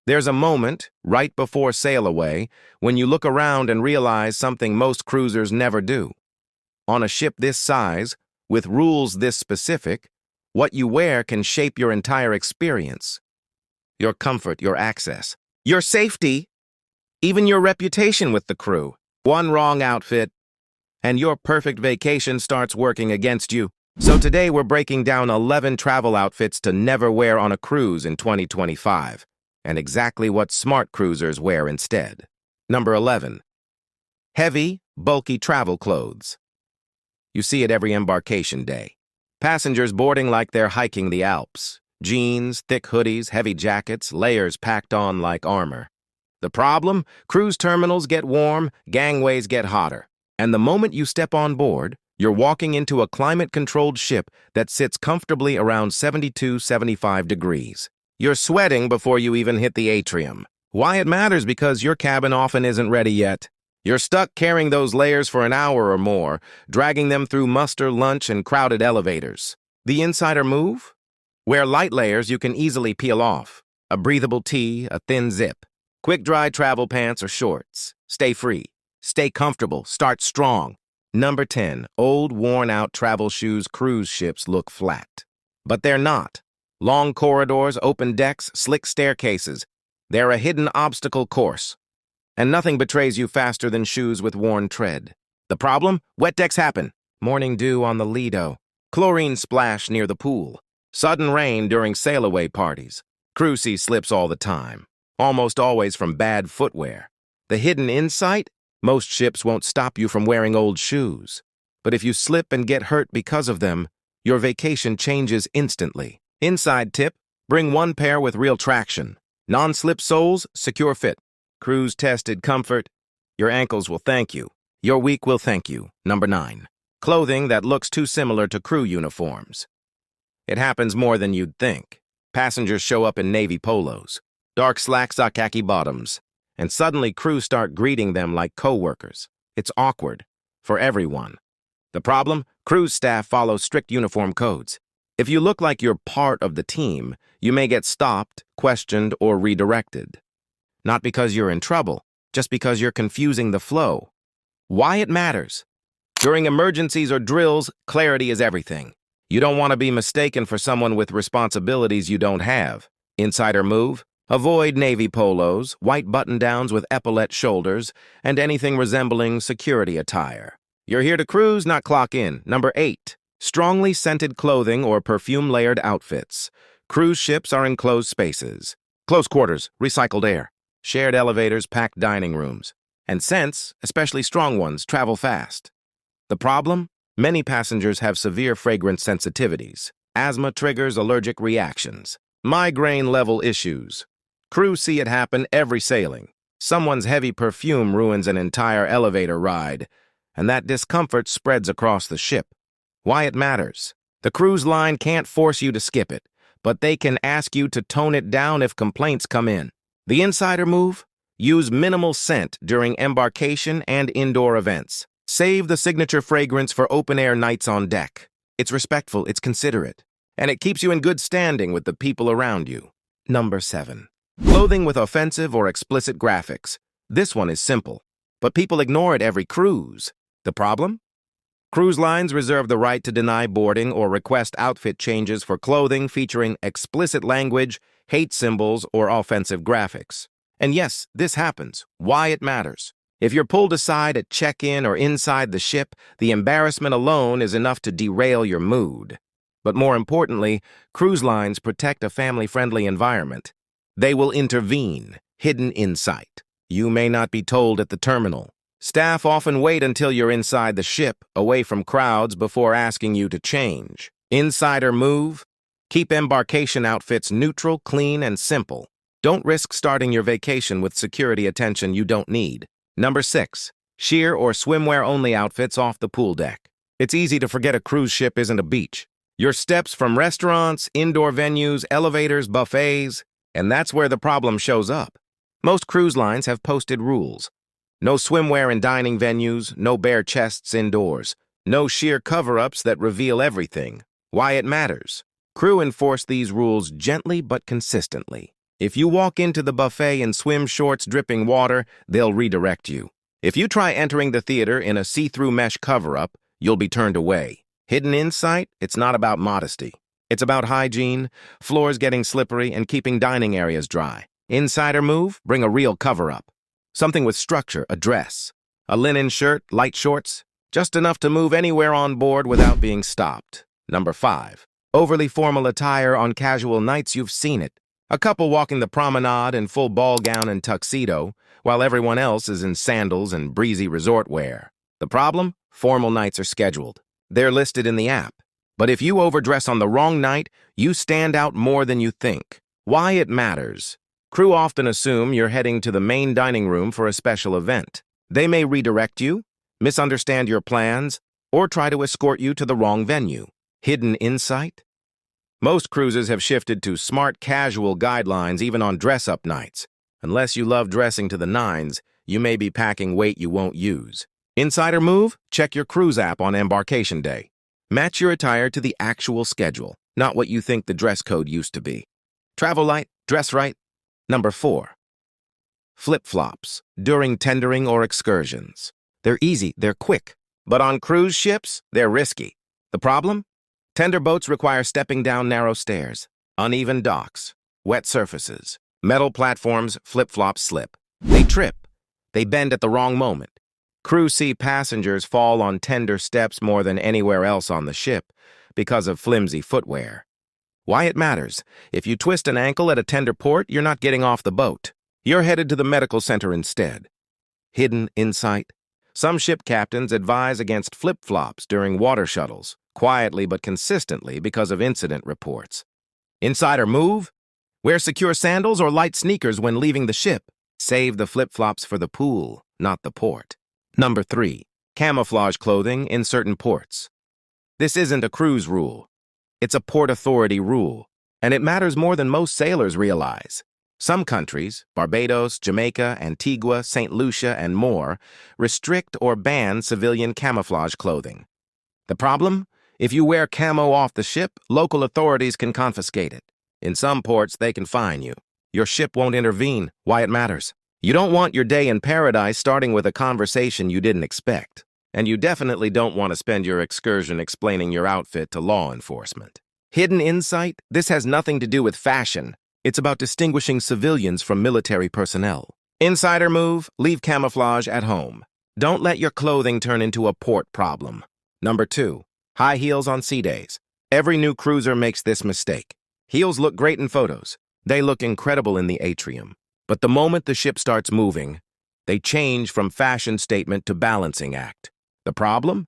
There's a moment, right before sail away, when you look around and realize something most cruisers never do. On a ship this size, with rules this specific, what you wear can shape your entire experience. Your comfort, your access, your safety, even your reputation with the crew. One wrong outfit, and your perfect vacation starts working against you. So today we're breaking down 11 travel outfits to never wear on a cruise in 2025, and exactly what smart cruisers wear instead. Number 11. Heavy, bulky travel clothes. You see it every embarkation day. Passengers boarding like they're hiking the Alps. Jeans, thick hoodies, heavy jackets, layers packed on like armor. The problem? Cruise terminals get warm, gangways get hotter. And the moment you step on board, you're walking into a climate-controlled ship that sits comfortably around 72-75 degrees. You're sweating before you even hit the atrium. Why it matters? Because your cabin often isn't ready yet. You're stuck carrying those layers for an hour or more, dragging them through muster, lunch, and crowded elevators. The insider move? Wear light layers you can easily peel off. A breathable tee, a thin zip. Quick-dry travel pants or shorts. Stay free. Stay comfortable. Start strong. Number 10. Old, worn-out travel shoes. Cruise ships look flat. But they're not. Long corridors, open decks, slick staircases. They're a hidden obstacle course. And nothing betrays you faster than shoes with worn tread. The problem? Wet decks happen. Morning dew on the Lido. Chlorine splash near the pool. Sudden rain during sail-away parties. Crew see slips all the time. Almost always from bad footwear. The hidden insight? Most ships won't stop you from wearing old shoes. But if you slip and get hurt because of them, your vacation changes instantly. Inside tip, bring one pair with real traction. Non-slip soles, secure fit. Cruise-tested comfort. Your ankles will thank you. Your week will thank you. Number 9. Clothing that looks too similar to crew uniforms. It happens more than you'd think. Passengers show up in navy polos, dark slacks or khaki bottoms, and suddenly crew start greeting them like co-workers. It's awkward for everyone. The problem? Cruise staff follow strict uniform codes. If you look like you're part of the team, you may get stopped, questioned, or redirected. Not because you're in trouble, just because you're confusing the flow. Why it matters? During emergencies or drills, clarity is everything. You don't want to be mistaken for someone with responsibilities you don't have. Insider move? Avoid navy polos, white button-downs with epaulette shoulders, and anything resembling security attire. You're here to cruise, not clock in. Number 8. Strongly scented clothing or perfume-layered outfits. Cruise ships are enclosed spaces. Close quarters, recycled air. Shared elevators, packed dining rooms. And scents, especially strong ones, travel fast. The problem? Many passengers have severe fragrance sensitivities. Asthma triggers allergic reactions. Migraine-level issues. Crew see it happen every sailing. Someone's heavy perfume ruins an entire elevator ride, and that discomfort spreads across the ship. Why it matters? The cruise line can't force you to skip it, but they can ask you to tone it down if complaints come in. The insider move? Use minimal scent during embarkation and indoor events. Save the signature fragrance for open-air nights on deck. It's respectful, it's considerate, and it keeps you in good standing with the people around you. Number 7. Clothing with offensive or explicit graphics. This one is simple, but people ignore it every cruise. The problem? Cruise lines reserve the right to deny boarding or request outfit changes for clothing featuring explicit language, hate symbols, or offensive graphics. And yes, this happens. Why it matters? If you're pulled aside at check-in or inside the ship, the embarrassment alone is enough to derail your mood. But more importantly, cruise lines protect a family-friendly environment. They will intervene. Hidden insight. You may not be told at the terminal. Staff often wait until you're inside the ship, away from crowds, before asking you to change. Insider move? Keep embarkation outfits neutral, clean, and simple. Don't risk starting your vacation with security attention you don't need. Number 6. Sheer or swimwear-only outfits off the pool deck. It's easy to forget a cruise ship isn't a beach. Your steps from restaurants, indoor venues, elevators, buffets, and that's where the problem shows up. Most cruise lines have posted rules. No swimwear in dining venues, no bare chests indoors, no sheer cover-ups that reveal everything. Why it matters? Crew enforce these rules gently but consistently. If you walk into the buffet in swim shorts dripping water, they'll redirect you. If you try entering the theater in a see-through mesh cover-up, you'll be turned away. Hidden insight, it's not about modesty. It's about hygiene, floors getting slippery, and keeping dining areas dry. Insider move, bring a real cover-up. Something with structure, a dress. A linen shirt, light shorts, just enough to move anywhere on board without being stopped. Number 5. Overly formal attire on casual nights, you've seen it. A couple walking the promenade in full ball gown and tuxedo, while everyone else is in sandals and breezy resort wear. The problem? Formal nights are scheduled. They're listed in the app. But if you overdress on the wrong night, you stand out more than you think. Why it matters? Crew often assume you're heading to the main dining room for a special event. They may redirect you, misunderstand your plans, or try to escort you to the wrong venue. Hidden insight? Most cruises have shifted to smart casual guidelines even on dress-up nights. Unless you love dressing to the nines, you may be packing weight you won't use. Insider move? Check your cruise app on embarkation day. Match your attire to the actual schedule, not what you think the dress code used to be. Travel light, dress right. Number 4. Flip-flops during tendering or excursions. They're easy, they're quick. But on cruise ships, they're risky. The problem? Tender boats require stepping down narrow stairs, uneven docks, wet surfaces, metal platforms, flip-flops slip. They trip. They bend at the wrong moment. Crew see passengers fall on tender steps more than anywhere else on the ship because of flimsy footwear. Why it matters? If you twist an ankle at a tender port, you're not getting off the boat. You're headed to the medical center instead. Hidden insight? Some ship captains advise against flip-flops during water shuttles, quietly but consistently because of incident reports. Insider move? Wear secure sandals or light sneakers when leaving the ship. Save the flip-flops for the pool, not the port. Number 3. Camouflage clothing in certain ports. This isn't a cruise rule. It's a port authority rule, and it matters more than most sailors realize. Some countries, Barbados, Jamaica, Antigua, St. Lucia, and more, restrict or ban civilian camouflage clothing. The problem? If you wear camo off the ship, local authorities can confiscate it. In some ports, they can fine you. Your ship won't intervene. Why it matters? You don't want your day in paradise starting with a conversation you didn't expect. And you definitely don't want to spend your excursion explaining your outfit to law enforcement. Hidden insight? This has nothing to do with fashion. It's about distinguishing civilians from military personnel. Insider move? Leave camouflage at home. Don't let your clothing turn into a port problem. Number 2. High heels on sea days. Every new cruiser makes this mistake. Heels look great in photos. They look incredible in the atrium. But the moment the ship starts moving, they change from fashion statement to balancing act. The problem?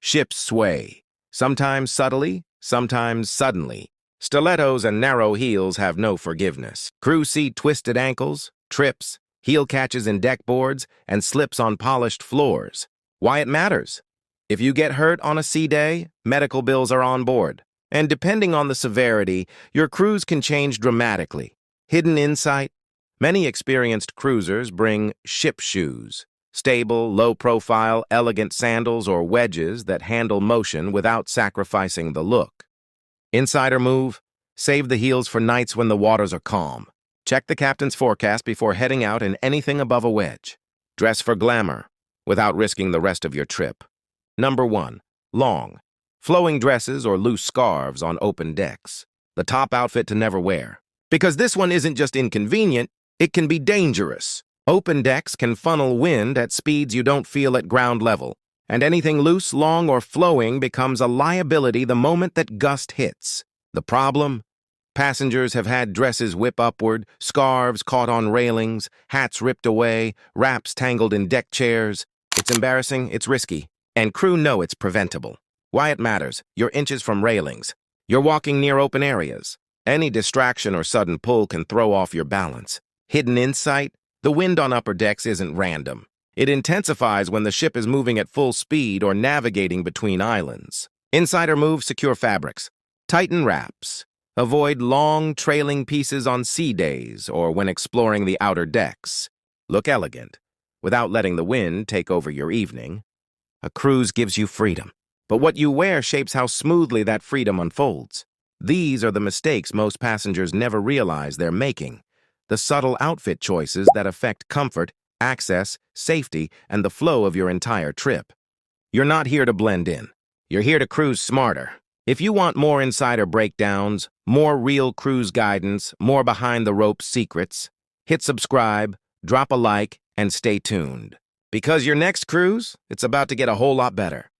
Ships sway. Sometimes subtly, sometimes suddenly. Stilettos and narrow heels have no forgiveness. Crew see twisted ankles, trips, heel catches in deck boards, and slips on polished floors. Why it matters? If you get hurt on a sea day, medical bills are on board. And depending on the severity, your cruise can change dramatically. Hidden insight? Many experienced cruisers bring ship shoes. Stable, low-profile, elegant sandals or wedges that handle motion without sacrificing the look. Insider move? Save the heels for nights when the waters are calm. Check the captain's forecast before heading out in anything above a wedge. Dress for glamour, without risking the rest of your trip. Number 1. Long, flowing dresses or loose scarves on open decks. The top outfit to never wear. Because this one isn't just inconvenient, it can be dangerous. Open decks can funnel wind at speeds you don't feel at ground level, and anything loose, long, or flowing becomes a liability the moment that gust hits. The problem? Passengers have had dresses whip upward, scarves caught on railings, hats ripped away, wraps tangled in deck chairs. It's embarrassing, it's risky, and crew know it's preventable. Why it matters? You're inches from railings. You're walking near open areas. Any distraction or sudden pull can throw off your balance. Hidden insight? The wind on upper decks isn't random. It intensifies when the ship is moving at full speed or navigating between islands. Insider move, secure fabrics. Tighten wraps. Avoid long, trailing pieces on sea days or when exploring the outer decks. Look elegant, without letting the wind take over your evening. A cruise gives you freedom, but what you wear shapes how smoothly that freedom unfolds. These are the mistakes most passengers never realize they're making. the subtle outfit choices that affect comfort, access, safety, and the flow of your entire trip. You're not here to blend in. You're here to cruise smarter. If you want more insider breakdowns, more real cruise guidance, more behind-the-ropes secrets, hit subscribe, drop a like, and stay tuned. Because your next cruise, it's about to get a whole lot better.